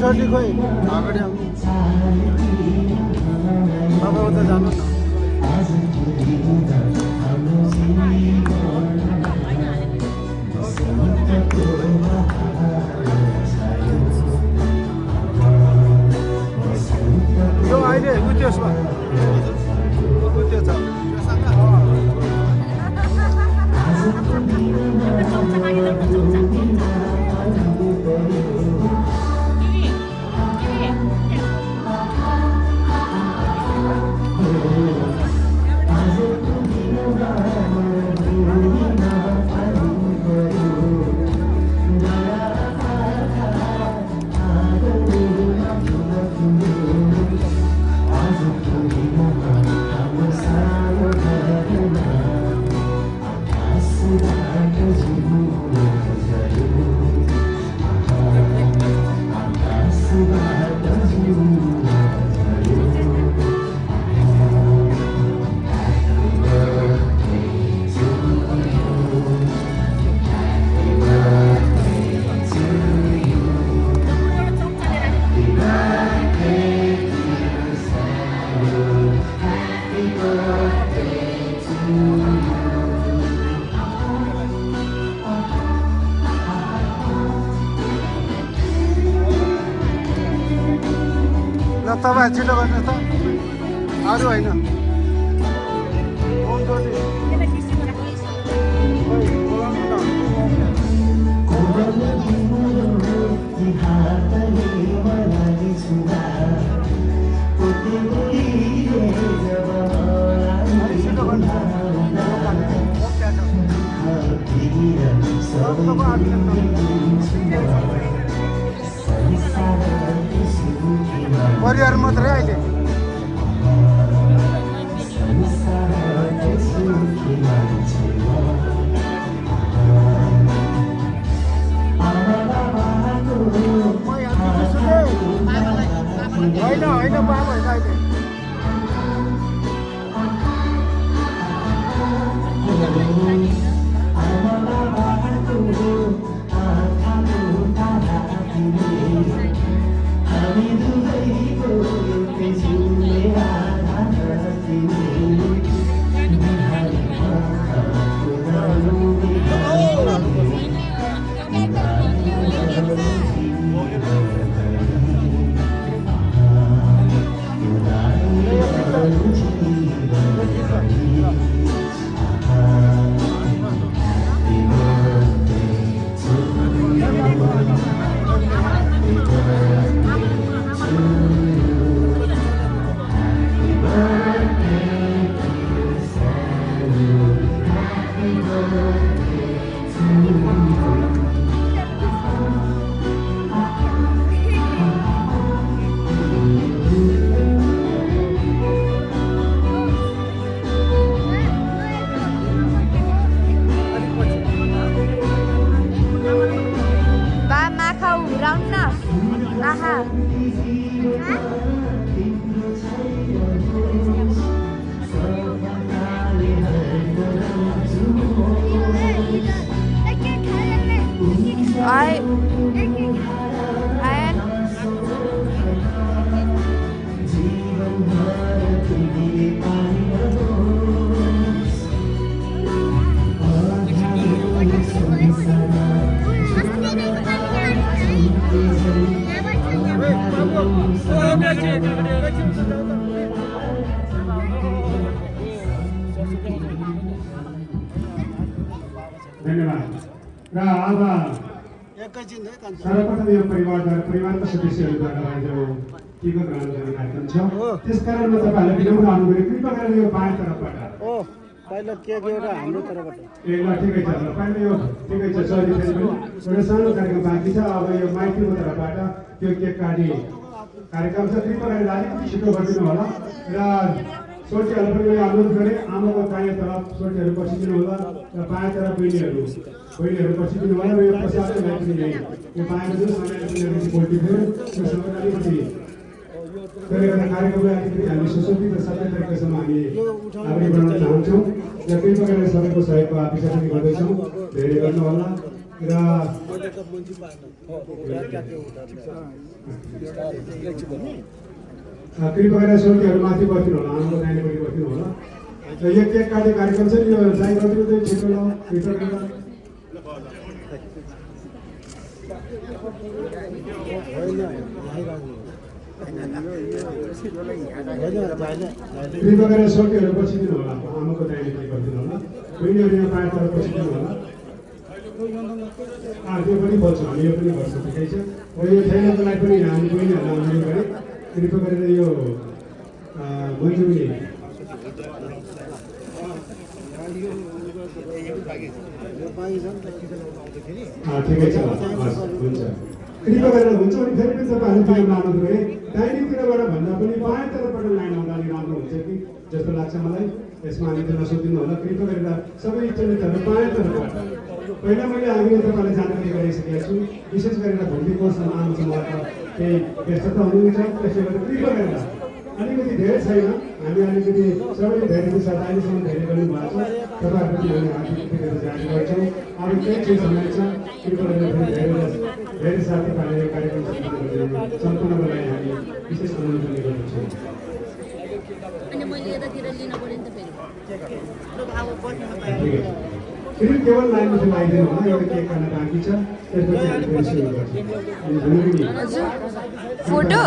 छोटी खोइ अगाडि आउनु तपाईँ उता जानु न यो अहिले उद्योसमा उद्यो छ तपाईँ छिटो गर्नुहोस् त अरू होइन परिवार मात्रै अहिले होइन होइन बाबा होइन अहिले र अब सर्वप्रथम यो परिवारका सदस्यहरूबाट जो टिका ग्रहण गर्ने कार्यक्रम छ त्यसकारण म तपाईँहरूलाई विनम्र अनुरोध गरेँ कृपया गरेर यो बायाँ तर्फबाट पहिला केक एउटा हाम्रो तर्फबाट ए ल ठिकै छ ल पहिला यो ठिकै छ सरी फेरि पनि एउटा सानो कार्यक्रम बाँकी छ अब यो माइतीको तर्फबाट त्यो केक काट्ने कार्यक्रम छ कृपया गरेर अलिकति छिटो गरिदिनु होला र छोरीहरू पनि मैले अनुरोध गरेँ आमाको दायाँ तरफ छोरीहरू बसिदिनु होला र बायाँ तरफ बहिनीहरू बसिदिनु होला र यो पछाडि पनि यो बायाँ जुन समय पोल्ट्री थियो त्यो समय अलिकति त्यसले गर्दा कार्यक्रमलाई अलिकति हामी सुसज्जित र सबै तरिकासँग हामी अगाडि बढाउन चाहन्छौँ र कृपया गरेर सबैको सहयोगको अपेक्षा पनि गर्दैछौँ धेरै गर्नुहोला कृपया गरेर सोल्टीहरू माथि बस्नु होला, आमाको दाहिनेपट्टि बस्नु होला। र यो केक काट्ने कार्यक्रम छ नि, यो दाइ गरिदिनु चाहिँ छिटो ल, कृपया गरेर। कृपया गरेर सोल्टीहरू बसिदिनु होला, आमाको दाहिनेपट्टि बसिदिनु होला। बहिनीहरू यहाँ पाँचतिर बसिदिनु होला। त्यो पनि बोल्छ, हामी यो पनि गर्छौँ, ठिकै छ। र यो छैनको लागि पनि हामी बहिनीहरूलाई अनुरोध गरेँ, कृपया गरेर यो मन्जुली ठिकै छ, हस् हुन्छ। कृपया गरेर हुन्छ भने फेरि पनि तपाईँहरू त्यो अनुरोध गरेँ, दाहिनेतिरबाट भन्दा पनि बायाँतिरबाट लाइन आउँदा अलिक राम्रो हुन्छ कि जस्तो लाग्छ मलाई। यसमा हामी त्यो नसोधिदिनु होला। कृपया गरेर सबै इच्छामित्रहरू बायाँतिरबाट। पहिला मैले हामीले तपाईँलाई जानकारी गराइसकेको छु, विशेष गरेर भोलिको आउँछ मलाई केही व्यस्तता हुनुहुन्छ, त्यसले गर्दा कृपया गरेर अलिकति धेरै छैन, हामी अलिकति सबैले धेरै दिन्छ, अहिलेसम्म धेरै गर्नुभएको छ, तपाईँहरूप्रति हामी हार्दिक जारी गर्छौँ। अरू केही चिज समय छ, कृपया गरेर धेरै साथीभाइले यो कार्यक्रम सम्पूर्णको लागि हामी विशेष अनुरोध गर्ने गर्दछौँ। फेरि केवल लाइनमा चाहिँ लगाइदिनु होला, एउटा केक खान बाँकी छ, त्यसपछि हामी सुरु गर्छौँ। फोटो